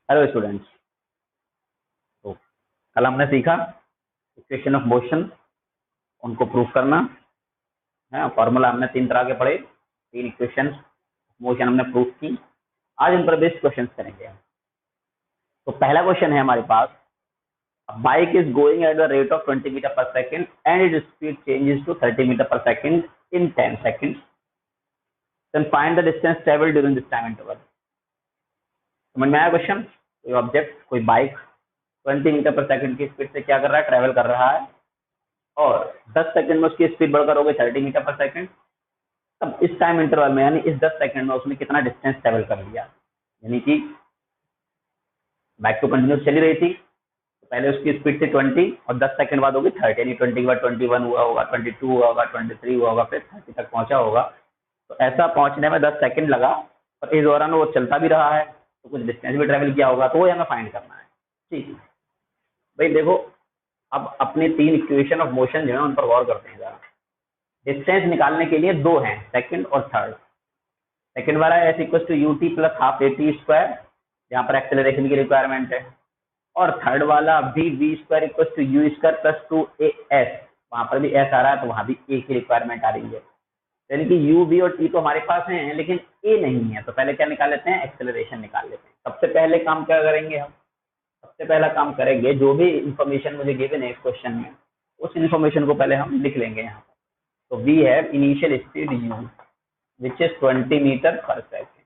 Hello students. तो कल हमने सीखा इक्वेशन ऑफ मोशन, उनको प्रूफ करना है। फॉर्मूला हमने 3 तरह के पढ़े, 3 इक्वेशन मोशन हमने प्रूफ की। आज इन पर बेस्ड क्वेश्चंस करेंगे। तो पहला क्वेश्चन है हमारे पास, bike is going at the rate of 20 metre per second and it speed changes to 30 metre per second in 10 second. Then find the distance travel during this time interval. समझ में आया question? कोई object, कोई bike 20 metre per second की speed से क्या कर रहा है, ट्रेवल कर रहा है, और 10 सेकंड में उसकी स्पीड बढ़कर हो गई 30 मीटर पर सेकंड। अब इस टाइम इंटरवल में यानी इस 10 सेकंड में उसने कितना डिस्टेंस ट्रेवल कर लिया। यानी कि बाइक तो कंटिन्यूस चली रही थी, तो पहले उसकी स्पीड थी 20 और 10 सेकंड बाद होगी 30, यानी 20 के बाद 21 हुआ होगा, 22 हुआ होगा, 23 हुआ होगा, फिर 30 तक पहुंचा होगा। तो ऐसा पहुंचने में 10 सेकंड लगा और इस दौरान वो चलता भी रहा है, तो कुछ डिस्टेंस भी ट्रेवल किया होगा, तो वो हमें फाइंड करना है। ठीक भाई, देखो अब अपने 3 इक्वेशन ऑफ मोशन जो है उन पर गौर करते हैं जरा। डिस्टेंस निकालने के लिए 2 हैं, सेकंड और थर्ड। सेकंड वाला s equal to u t plus half a t square, जहाँ पर एक्सेलरेशन की रिक्वायरमेंट है, और थर्ड वाला भी v square equal to u square plus 2 a s, वहां पर भी एस आ रहा है तो वहां भी ए की रिक्वायरमेंट आ रही है। यानी कि यू वी और टी तो हमारे पास हैं लेकिन ए नहीं है, तो पहले क्या निकाल लेते हैं, एक्सेलरेशन निकाल लेते हैं। सबसे पहले काम क्या करेंगे हम, सबसे पहला काम करेंगे जो भी इंफॉर्मेशन मुझे गिवन है इस क्वेश्चन में, उस इंफॉर्मेशन को पहले हम लिख लेंगे यहाँ पर। तो we have initial speed u which is 20 metre per second,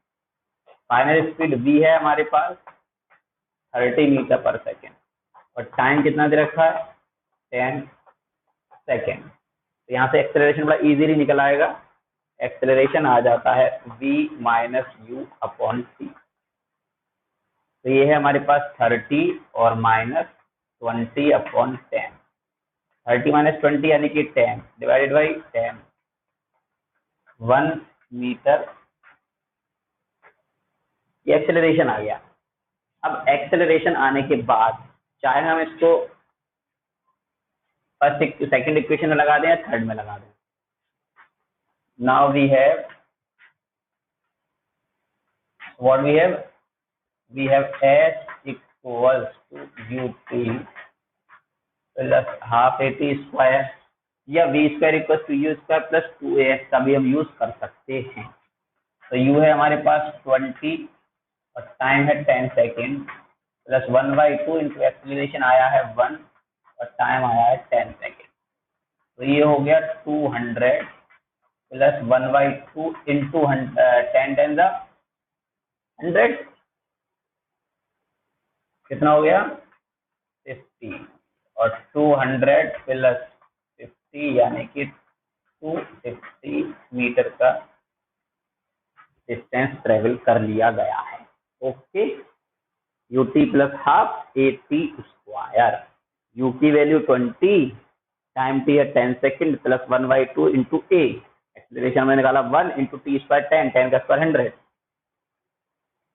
final speed v है हमारे पास 30 मीटर पर सेकेंड, और टाइम कितना दे रखा है 10 सेकेंड। तो यहाँ से एक्सेलरेशन बड़ा इजीली निकल आएगा। एक्सेलरेशन आ जाता है v minus u upon t. तो ये है हमारे पास 30 और माइनस 20 अपॉन 10। 30 माइनस 20 यानी कि 10 डिवाइडेड बाई 10, 1 मीटर। ये एक्सेलरेशन आ गया। अब एक्सेलरेशन आने के बाद चाहे हम इसको फर्स्ट सेकंड इक्वेशन में लगा दें या थर्ड में लगा दें, now we have what we have s equals to ut plus half a t square, या v square equal to u square plus 2as का भी हम यूज कर सकते हैं। तो u है हमारे पास 20 और टाइम है 10 सेकेंड, प्लस 1/2 इंटू एक्सीलरेशन आया है 1 और टाइम आया है 10 सेकेंड। तो ये हो गया 200 प्लस 1/2 इंटू 10 10 100, कितना हो गया 50, और 200 प्लस 50 यानी कि 250 मीटर का डिस्टेंस ट्रेवल कर लिया गया है। Okay, you t plus half a t square, you की वैल्यू 20, टाइम टी है 10 सेकेंड, प्लस 1/2 इंटू ए, एक्सेलरेशन में निकाला 1 इंटू टी स्क्वायर 10, 10 का स्क्वायर 100।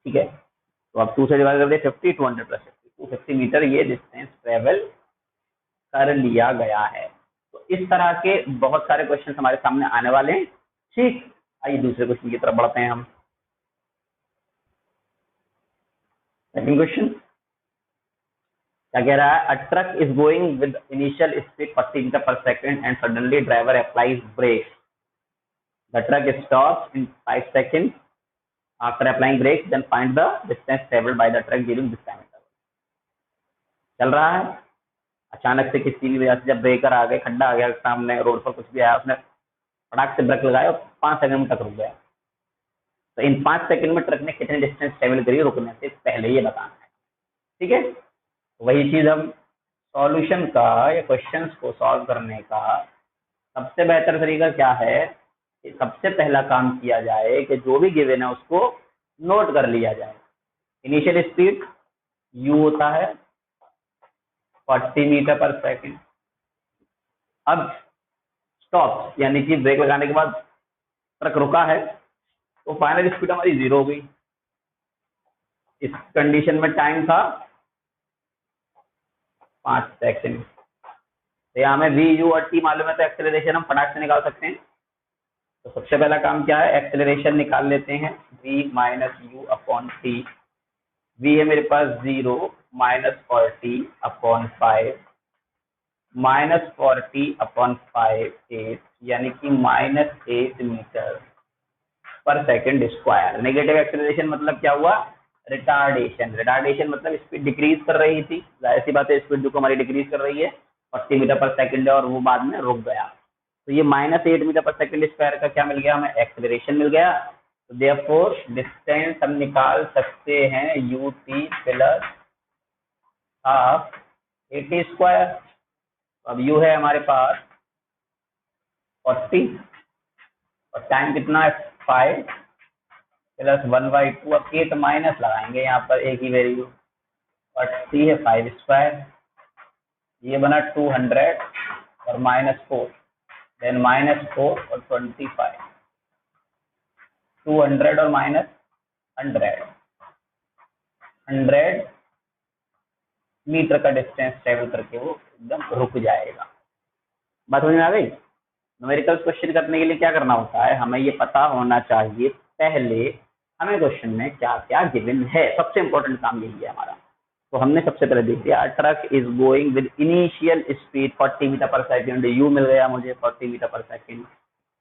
ठीक है, तो अब 2 से डिवाइड कर दिया 50, 200 प्लस 50, 250 मीटर ये डिस्टेंस ट्रेवल कर लिया गया है। तो इस तरह के बहुत सारे क्वेश्चन हमारे सामने आने वाले हैं। ठीक, आइए दूसरे क्वेश्चन की तरफ बढ़ते हैं हम। सेकंड क्वेश्चन क्या कह रहा है, a truck is going with initial speed 40 metre per second and suddenly driver applies brake, the truck stops in 5 second after applying brake, then find the distance travelled by the truck during this time. चल रहा है, अचानक से किसी भी वजह से जब ब्रेकर आ गए, खड्डा आ गया सामने, रोड पर कुछ भी आया, उसने फटाक से ब्रेक लगाया और 5 सेकंड में ट्रक रुक गया। तो इन 5 सेकंड में ट्रक ने कितने डिस्टेंस ट्रेवल करी रुकने से पहले, ये बताना है। ठीक है, वही चीज हम सॉल्यूशन का या क्वेश्चंस को सॉल्व करने का सबसे बेहतर तरीका क्या है कि सबसे पहला काम किया जाए कि जो भी गिवन है उसको नोट कर लिया जाए। इनिशियल स्पीड u होता है 40 मीटर पर सेकेंड। अब स्टॉप यानी कि ब्रेक लगाने के बाद ट्रक रुका है, तो फाइनल स्पीड हमारी 0 हो गई। इस कंडीशन में टाइम था 5 सेकेंड। तो यहाँ में वी यू और टी मालूम है, तो एक्सेलरेशन हम फटाक से निकाल सकते हैं। तो सबसे पहला काम क्या है, एक्सेलरेशन निकाल लेते हैं, v minus u upon T. v है मेरे पास 0 -40/5 -40/5 8 यानी कि -8 metre per second square. Negative acceleration मतलब क्या हुआ? रिटार्डेशन। रिटार्डेशन मतलब स्पीड डिक्रीज कर रही थी, जाहिर सी बात है स्पीड जो हमारी डिक्रीज कर रही है 40 मीटर पर सेकंड है और वो बाद में रुक गया। तो ये -8 मीटर पर सेकंड स्क्वायर का क्या मिल गया हमें? एक्सेलरेशन मिल गया। तो देयरफॉर डिस्टेंस हम निकाल सकते हैं ut प्लस हाफ 80 स्क्वायर। अब u है हमारे पास 40 और टाइम कितना है 5 प्लस 1/2। अब के तो माइनस लगाएंगे यहाँ पर एक ही वैल्यू, और सी है 5 स्क्वायर, ये बना 200 और -4, देन -4 और 25, 200 और -100, 100 मीटर का डिस्टेंस ट्रेवल करके वो एकदम रुक जाएगा। बात समझ में आ गई? न्यूमेरिकल क्वेश्चन करने के लिए क्या करना होता है, हमें ये पता होना चाहिए पहले हमें क्वेश्चन में क्या क्या गिवन है। सबसे इंपॉर्टेंट काम यही है हमारा। तो हमने सबसे पहले देख लिया truck is going with initial speed 40 metre per second, u मिल गया मुझे 40 metre per second,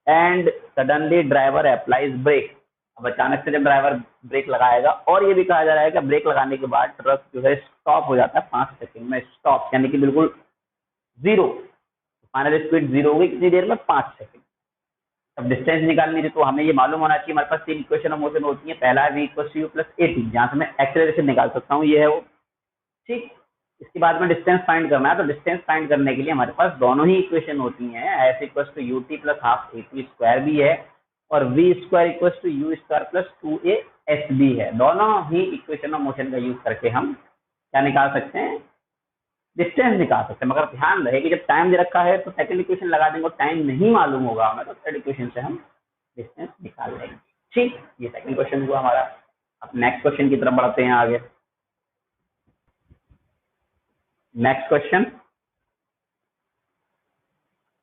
and suddenly driver applies brake. अब अचानक से जब ड्राइवर ब्रेक लगाएगा, और ये भी कहा जा रहा है कि ब्रेक लगाने के बाद ट्रक जो है स्टॉप हो जाता है 5 सेकंड में, स्टॉप यानी कि बिल्कुल जीरो, फाइनल स्पीड जीरो होगी कितनी देर में? 5 सेकंड। अब डिस्टेंस निकालनी थी तो हमें ये मालूम होना चाहिए, हमारे पास 3 इक्वेशन ऑफ मोशन होती है। पहला है v = u + at, जहां से मैं एक्सेलरेशन निकाल सकता हूँ, ये है वो, ठीक। इसके बाद में डिस्टेंस फाइंड करना है, तो डिस्टेंस फाइंड करने के लिए हमारे पास दोनों ही इक्वेशन होती हैं, s = ut + ½ at² भी है और v² = u² + 2as भी है। दोनों ही इक्वेशन ऑफ मोशन का यूज करके हम क्या निकाल सकते हैं? डिस्टेंस निकाल सकते हैं। मगर ध्यान रहे कि जब टाइम दे रखा है तो सेकंड इक्वेशन लगा देंगे और टाइम नहीं मालूम होगा हमें तो थर्ड इक्वेशन से हम डिस्टेंस निकाल लेंगे, ठीक। ये सेकंड क्वेश्चन हुआ हमारा। अब नेक्स्ट क्वेश्चन की तरफ बढ़ते हैं आगे। नेक्स्ट क्वेश्चन,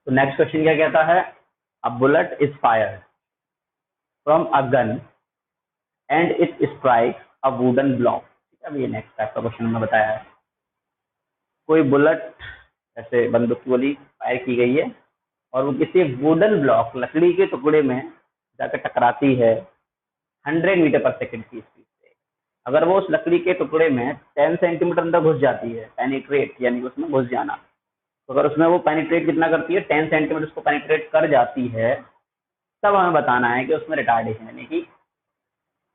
तो नेक्स्ट क्वेश्चन क्या कहता है? A bullet is fired from a gun and it strikes a wooden block. अब ये नेक्स्ट टाइप का क्वेश्चन हमने बताया है। कोई बुलेट ऐसे बंदूक गोली फायर की गई है और वो किसी वुडन ब्लॉक लकड़ी के टुकड़े में जाकर टकराती है 100 मीटर पर सेकंड की स्पीड से। अगर वो उस लकड़ी के टुकड़े में 10 सेंटीमीटर अंदर घुस जाती है, पेनिट्रेट यानी उसमें घुस जाना, तो अगर उसमें वो पेनिट्रेट कितना करती है? 10 सेंटीमीटर उसको पेनिट्रेट कर जाती है, तब हमें बताना है कि उसमें रिटार्डेशन यानी कि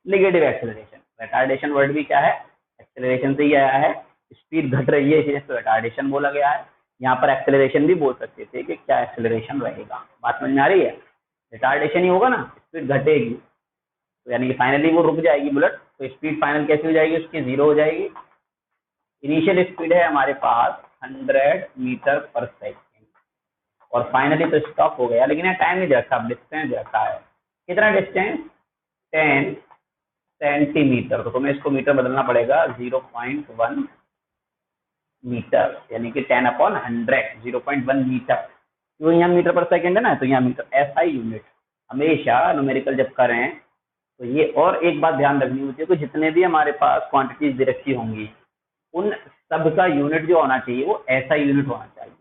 नेगेटिव एक्सेलरेशन। रिटार्डेशन वर्ड भी क्या है? एक्सेलरेशन से ही आया है, स्पीड घट रही है इसलिए इसको रिटार्डेशन बोला गया है। यहाँ पर एक्सेलरेशन भी बोल सकते थे कि क्या एक्सेलरेशन रहेगा। बात समझ में आ रही है? रिटार्डेशन ही होगा ना, स्पीड घटेगी तो यानी कि फाइनली वो रुक जाएगी बुलेट, तो स्पीड फाइनल कैसे हो जाएगी उसकी? जीरो हो जाएगी। इनिशियल स्पीड है हमारे पास 100 मीटर पर सेकेंड और फाइनली तो स्टॉप हो गया, लेकिन यहाँ टाइम नहीं रखा, डिस्टेंस रखा है। कितना डिस्टेंस? 10 सेंटीमीटर। तो तुम्हें इसको मीटर बदलना पड़ेगा, 0.1 मीटर यानी कि 10/100, 0.1 मीटर। तो यहाँ मीटर पर सेकेंड है ना, तो यहाँ मीटर SI यूनिट। हमेशा न्यूमेरिकल जब करें तो ये और एक बात ध्यान रखनी होती है कि जितने भी हमारे पास क्वांटिटीज दे रखी होंगी उन सब का यूनिट जो होना चाहिए वो SI यूनिट होना चाहिए।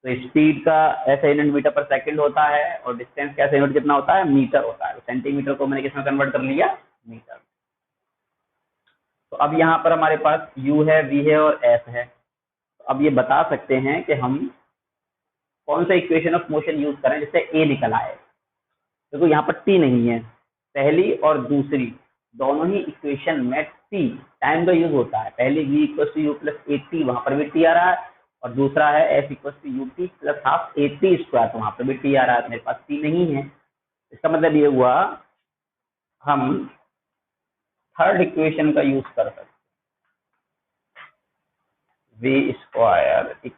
तो स्पीड का SI unit metre per second होता है और डिस्टेंस का SI यूनिट कितना होता है? मीटर होता है। सेंटीमीटर को मैंने किसमें कन्वर्ट कर लिया? मीटर। तो अब यहाँ पर हमारे पास U है, V है और S है। तो अब ये बता सकते हैं कि हम कौन सा इक्वेशन ऑफ मोशन यूज करें जिससे A निकल आए। देखो यहाँ पर T नहीं है, पहली और दूसरी दोनों ही इक्वेशन में T टाइम का यूज होता है। पहली v = u + at, वहां पर भी T आ रहा है, और दूसरा है s = ut + ½ at², तो वहां पर भी T आ रहा है। मेरे पास T नहीं है, इसका मतलब ये हुआ हम थर्ड इक्वेशन का यूज कर सकते, v² =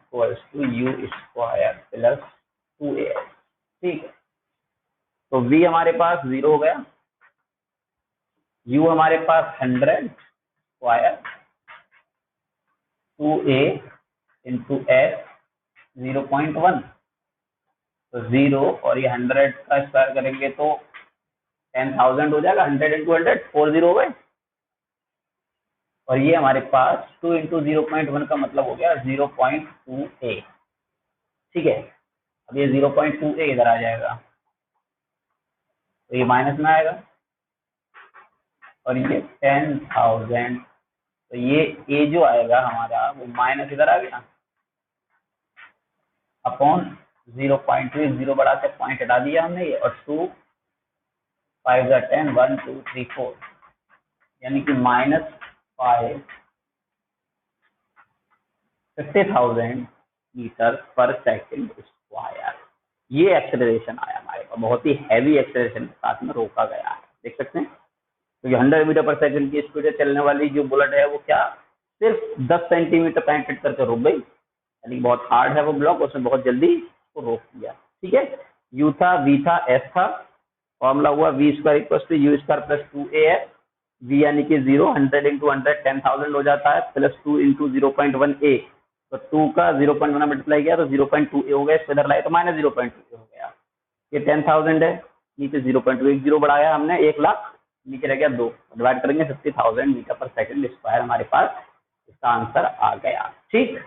u² + 2as, ठीक है। तो v हमारे पास 0 हो गया, u हमारे पास 100 स्क्वायर 2a × s 0.1, तो 0 और ये 100 का स्क्वायर करेंगे तो 10,000 हो जाएगा। 100 × 100 40 हो गए, और ये हमारे पास 2 इंटू 0.1 का मतलब हो गया 0.2a। ठीक है, अब ये 0.2a इधर आ जाएगा तो ये माइनस में आएगा, और ये 10,000, तो ये ए जो आएगा हमारा वो माइनस इधर आ गया अपॉन 0.2, 0 बढ़ा के पॉइंट हटा दिया हमने ये, और 2 5 10 1 2 3 4, यानी कि -50,000 मीटर पर सेकंड स्क्वायर। ये एक्सेलरेशन आया हमारे पास, बहुत ही हैवी एक्सेलरेशन के साथ में रोका गया है, देख सकते हैं। तो ये 100 मीटर पर सेकंड की स्पीड से चलने वाली जो बुलेट है वो क्या सिर्फ 10 सेंटीमीटर पेनिट्रेट करके रुक गई, यानी बहुत हार्ड है वो ब्लॉक, उसने बहुत जल्दी उसको रोक दिया। ठीक है, यू था, वी था, एस था, फॉर्मूला हुआ v square equal to u square plus 2a, v यानी कि 0, 100 इंटू 100 10,000 हो जाता है, प्लस 2 इंटू 0.1a, तो 2 का 0.1 मल्टीप्लाई किया तो 0.2a हो गया, इसको इधर लाए तो माइनस 0.2a हो गया। ये 10,000 है, नीचे 0.1 0 बढ़ाया हमने 1,00,000, नीचे रह गया 2, डिवाइड करेंगे 50,000 मीटर पर सेकंड स्क्वायर, हमारे पास इसका आंसर आ गया। ठीक,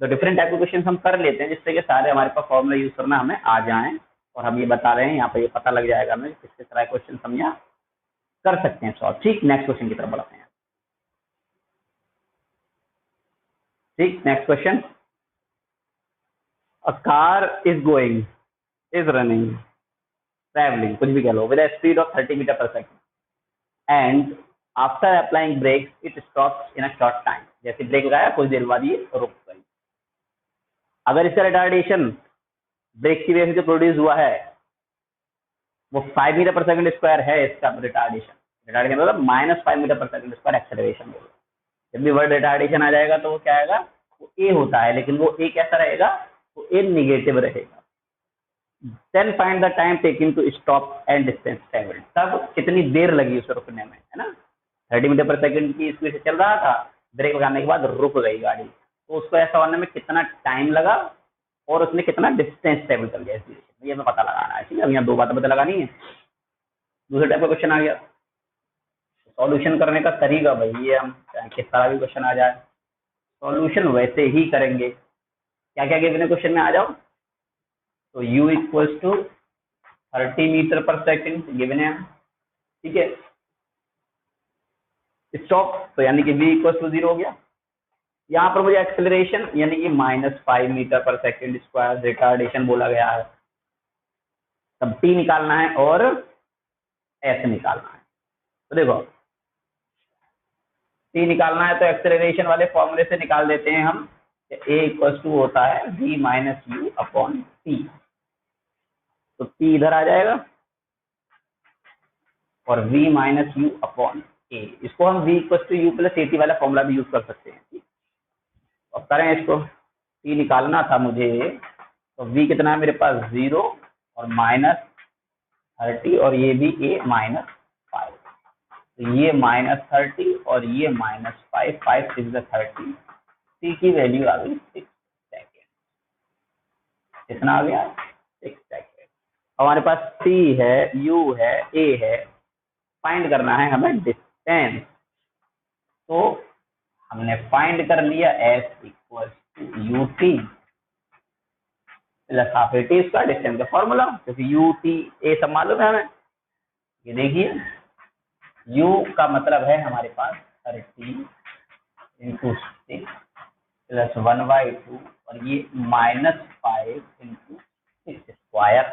तो डिफरेंट टाइप के क्वेश्चन हम कर लेते हैं जिससे कि सारे हमारे पास फॉर्मूला यूज करना हमें आ जाए, और हम ये बता रहे हैं यहाँ पे, ये पता लग जाएगा हमें किस किस तरह क्वेश्चन हम यहाँ कर सकते हैं सॉल्व। ठीक, नेक्स्ट क्वेश्चन की तरफ बढ़ते हैं। ठीक, next question, a car is going, is running, travelling, कुछ भी कह लो, with a speed of 30 metre per second, and after applying brakes it stops in a short time. जैसे ब्रेक लगाया कुछ देर बाद ये रुक गई। अगर इसका रिटार्डेशन ब्रेक की वजह से जो प्रोड्यूस हुआ है वो 5 मीटर पर सेकंड स्क्वायर है, इसका रिटार्डेशन, रिटार्डेशन मतलब -5 metre per second square acceleration होगा। जब भी वर्ड रिटार्डेशन आ जाएगा तो वो क्या आएगा, वो ए होता है, लेकिन वो ए कैसा रहेगा, वो ए निगेटिव रहेगा। Then find the time taking to stop and distance travelled, तब कितनी देर लगी उसे रुकने में, है ना। 30 मीटर पर सेकंड की स्पीड से चल रहा था, ब्रेक लगाने के बाद रुक गई गाड़ी, तो उसको ऐसा होने में कितना टाइम लगा और उसने कितना डिस्टेंस ट्रेवल कर लिया, ये हमें पता लगाना है। ठीक है, अब यहाँ दो बातें पता लगानी है। दूसरे टाइप का क्वेश्चन आ गया, सॉल्यूशन करने का तरीका भाई, ये हम चाहे किस तरह भी क्वेश्चन आ जाए सॉल्यूशन वैसे ही करेंगे। क्या क्या गिवन है क्वेश्चन में, आ जाओ। तो u equals to 30 metre per second given है, ठीक है। स्टॉप तो यानी कि v इक्वल्स टू 0 हो गया। यहाँ पर मुझे एक्सेलरेशन यानी कि -5 metre per second square retardation बोला गया है, तब t निकालना है और s निकालना है। तो देखो t निकालना है तो एक्सेलरेशन वाले फॉर्मूले से निकाल देते हैं हम, a इक्वल्स टू होता है v minus u upon t, तो t इधर आ जाएगा और v minus u upon a, इसको हम v equals to u plus a t वाला फॉर्मूला भी यूज कर सकते हैं। अब करें इसको, t निकालना था मुझे, तो v कितना है मेरे पास 0 और -30 और ये भी a -5, तो ये -30 और ये -5, 5 6 30, t की वैल्यू आ गई 6 सेकेंड। कितना आ गया, 6 सेकेंड। हमारे पास t है, u है, a है, फाइंड करना है हमें डिस्टेंस, तो हमने फाइंड कर लिया s equal to u t plus half a t, इसका डिस्टेंस का फॉर्मूला, क्योंकि यू टी ए सब मालूम है हमें। ये देखिए u का मतलब है हमारे पास 30 इंटू 6 प्लस 1/2 और ये -5 इंटू 6 स्क्वायर,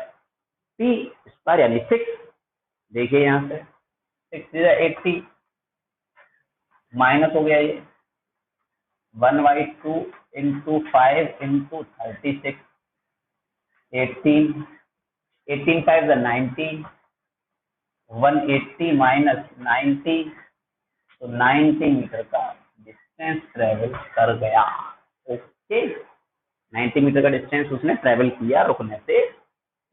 टी स्क्वायर यानी 6। देखिए यहाँ से 6 80 माइनस हो गया, ये 1/2 इंटू 5 इंटू 36, 18, 18 5 90, 180 माइनस 90, तो 90 मीटर का डिस्टेंस ट्रेवल कर गया। ओके, 90 मीटर का डिस्टेंस उसने ट्रेवल किया रुकने से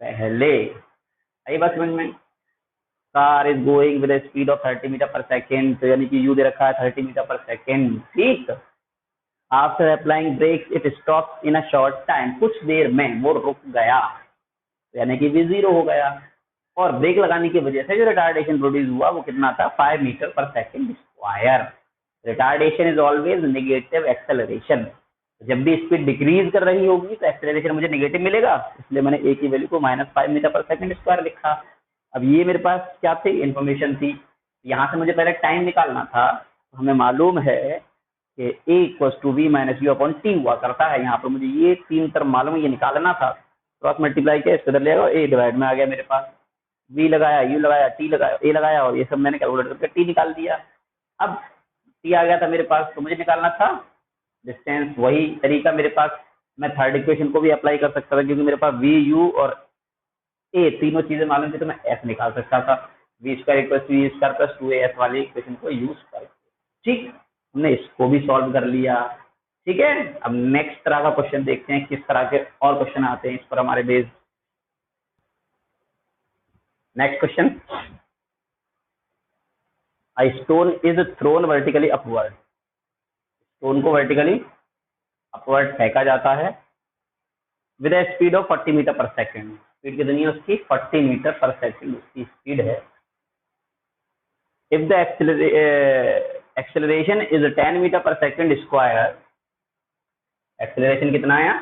पहले। आई बात समझ में। Car is going with speed of 30 metre per second, तो यानी कि यू दे रखा है 30 मीटर पर सेकेंड, ठीक। After applying brakes it stop in a short time, कुछ देर में वो रुक गया, यानी कि भी 0 हो गया। और ब्रेक लगाने की वजह से जो रिटार्डेशन प्रोड्यूस हुआ वो कितना था, 5 metre per second square. Retardation is always negative acceleration. जब भी स्पीड डिक्रीज कर रही होगी तो एक्सेलरेशन मुझे नेगेटिव मिलेगा, इसलिए मैंने ए की वैल्यू को -5 मीटर पर सेकंड स्क्वायर लिखा। अब ये मेरे पास क्या थी, इन्फॉर्मेशन थी। यहाँ से मुझे पहले टाइम निकालना था। हमें मालूम है कि a equal to v minus u upon t हुआ करता है। यहाँ पर मुझे ये 3 टर्म मालूम है, ये निकालना था। क्रॉस मल्टीप्लाई किया, इसको इधर ले आया, ए डिवाइड में आ गया मेरे पास। वी लगाया, यू लगाया, टी लगाया, ए लगाया, और ये सब मैंने कैलकुलेट करके टी निकाल दिया। अब टी आ गया था मेरे पास, तो मुझे निकालना था डिस्टेंस। वही तरीका मेरे पास, मैं थर्ड इक्वेशन को भी अप्लाई कर सकता था, क्योंकि मेरे पास वी यू और ए तीनों चीजें मालूम थी, तो मैं एस निकाल सकता था। V square equal to v square plus 2as वाली इक्वेशन को यूज करके। ठीक, हमने इसको भी सॉल्व कर लिया। ठीक है, अब नेक्स्ट तरह का क्वेश्चन देखते हैं, किस तरह के और क्वेश्चन आते हैं इस पर हमारे based. Next question, a stone is thrown vertically upward। Stone को वर्टिकली अपवर्ड फेंका जाता है with a speed of 40 metre per second. Speed कितनी है उसकी, 40 मीटर पर सेकंड उसकी स्पीड है। If the acceleration is 10 metre per second square, acceleration कितना है,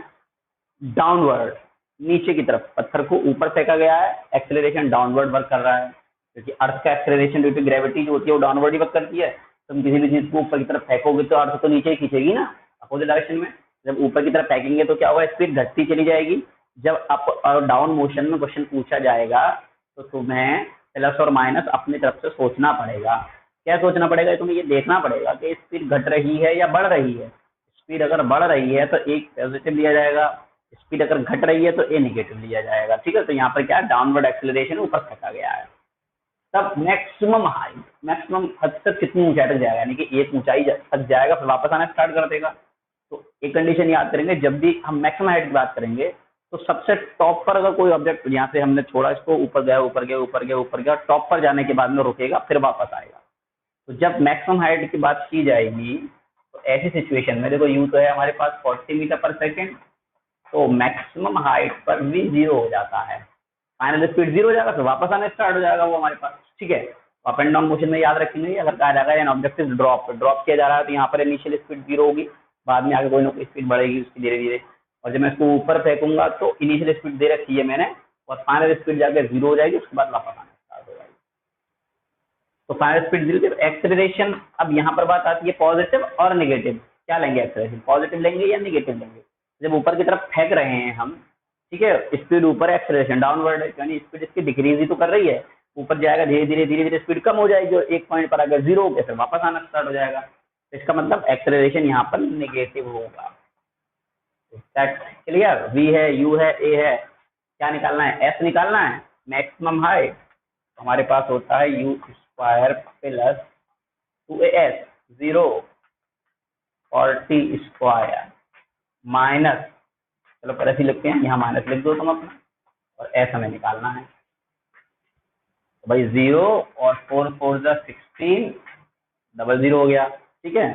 डाउनवर्ड, नीचे की तरफ, पत्थर को ऊपर फेंका गया है, एक्सेलरेशन डाउनवर्ड वर्क कर रहा है, क्योंकि अर्थ का एक्सेलरेशन ड्यू टू ग्रेविटी जो होती है वो डाउनवर्ड ही वर्क करती है। तुम किसी भी चीज को ऊपर की तरफ फेंकोगे तो अर्थ तो नीचे ही खींचेगी ना, अपोजिट डायरेक्शन में। जब ऊपर की तरफ फेंकेंगे तो क्या होगा, स्पीड घटती चली जाएगी। जब अप और डाउन मोशन में क्वेश्चन पूछा जाएगा तो तुम्हें प्लस और माइनस अपनी तरफ से सोचना पड़ेगा। क्या सोचना पड़ेगा, तुम्हें ये देखना पड़ेगा कि स्पीड घट रही है या बढ़ रही है। स्पीड अगर बढ़ रही है तो एक पॉजिटिव लिया जाएगा, स्पीड अगर घट रही है तो ए नेगेटिव लिया जाएगा। ठीक है, तो यहाँ पर क्या, डाउनवर्ड एक्सेलरेशन ऊपर फेंका गया है। तब मैक्सिमम हाइट, मैक्सिमम हद तक कितनी ऊंचाई तक जाएगा, यानी कि एक ऊंचाई तक जाएगा फिर वापस आना स्टार्ट कर देगा। तो एक कंडीशन याद करेंगे, जब भी हम मैक्सिमम हाइट की बात करेंगे तो सबसे टॉप पर अगर कोई ऑब्जेक्ट यहाँ से हमने छोड़ा, इसको ऊपर गया, ऊपर गया, ऊपर गया, ऊपर गया, टॉप पर जाने के बाद में रुकेगा फिर वापस आएगा। तो जब मैक्सिमम हाइट की बात की जाएगी तो ऐसी सिचुएशन में, देखो यू तो है हमारे पास 40 मीटर पर सेकेंड, तो मैक्सिमम हाइट पर भी 0 हो जाता है, फाइनल स्पीड 0 हो जाएगा, फिर वापस आना स्टार्ट हो जाएगा वो हमारे पास। ठीक है, अप एंड डाउन मोशन में याद रखेंगे, अगर कहा जाएगा एन ऑब्जेक्ट इज ड्रॉप किया जा रहा है तो यहाँ पर इनिशियल स्पीड 0 होगी, बाद में आगे कोई ना कोई स्पीड बढ़ेगी उसकी धीरे धीरे, और जब मैं इसको ऊपर फेंकूंगा तो इनिशियल स्पीड दे रखी है मैंने, और फाइनल स्पीड जाकर 0 हो जाएगी, उसके बाद वापस आना स्टार्ट हो जाएगी। तो फाइनल स्पीड 0। एक्सेलरेशन, अब यहाँ पर बात आती है पॉजिटिव और नेगेटिव, क्या लेंगे एक्सेलरेशन, पॉजिटिव लेंगे या नेगेटिव लेंगे। जब ऊपर की तरफ फेंक रहे हैं हम, ठीक है, स्पीड ऊपर, एक्सेलरेशन डाउनवर्ड है, यानी स्पीड इसकी डिक्रीज ही तो कर रही है, ऊपर जाएगा धीरे धीरे स्पीड कम हो जाएगी, और एक पॉइंट पर अगर 0 हो गया फिर वापस आना स्टार्ट हो जाएगा। तो इसका मतलब एक्सेलरेशन यहाँ पर नेगेटिव होगा। क्लियर, वी है, यू है, ए है, क्या निकालना है, एस निकालना है, मैक्सिमम हाइट। हमारे पास होता है यू स्क्वायर प्लस 2as 0 और टी स्क्वायर माइनस, चलो पहले से लिखते हैं, यहाँ माइनस लिख दो तुम अपना, और एस हमें निकालना है। तो भाई 0 और 4 4 16, डबल 0 हो गया। ठीक है,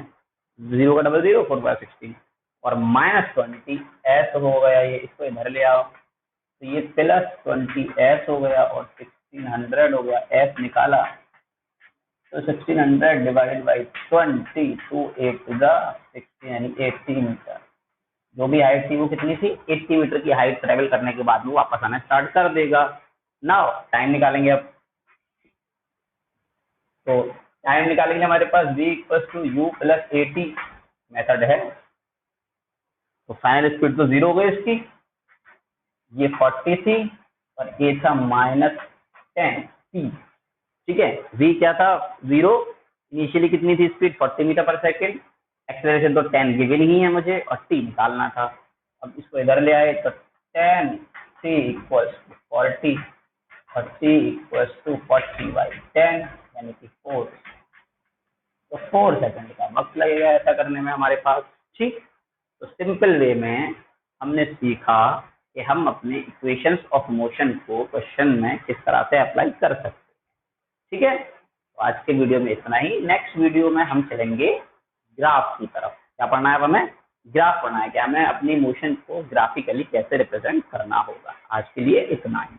0 का डबल 0, 4 4 16, और -20 एस हो गया, ये इसको इधर ले आओ, तो ये +20 एस हो गया, और 1600 हो गया, एस निकाला तो 1600 डिवाइड बाई 20, 2 8 16 यानी 80 मीटर। जो भी हाइट थी वो कितनी थी, 80 मीटर की हाइट ट्रेवल करने के बाद में वापस आना स्टार्ट कर देगा। नाउ टाइम निकालेंगे अब, तो टाइम निकालेंगे हमारे पास v = u + 80 मेथड है। तो फाइनल स्पीड तो 0 हो गई इसकी, ये 40 थी और a था -10 t। ठीक है, v क्या था 0, इनिशियली कितनी थी speed 40 metre per second, acceleration तो 10 गिवन ही है मुझे, और t निकालना था। अब इसको इधर ले आए तो 10 t = 40 और t = 40/10 यानी कि 4, तो 4 सेकंड का वक्त लगेगा ऐसा करने में हमारे पास। ठीक, तो सिंपल वे में हमने सीखा कि हम अपने इक्वेशंस ऑफ मोशन को क्वेश्चन में किस तरह से अप्लाई कर सकते हैं। ठीक है, तो आज के वीडियो में इतना ही। नेक्स्ट वीडियो में हम चलेंगे ग्राफ की तरफ। क्या पढ़ना है हमें, ग्राफ पढ़ना है, कि हमें अपनी मोशन को ग्राफिकली कैसे रिप्रेजेंट करना होगा। आज के लिए इतना ही।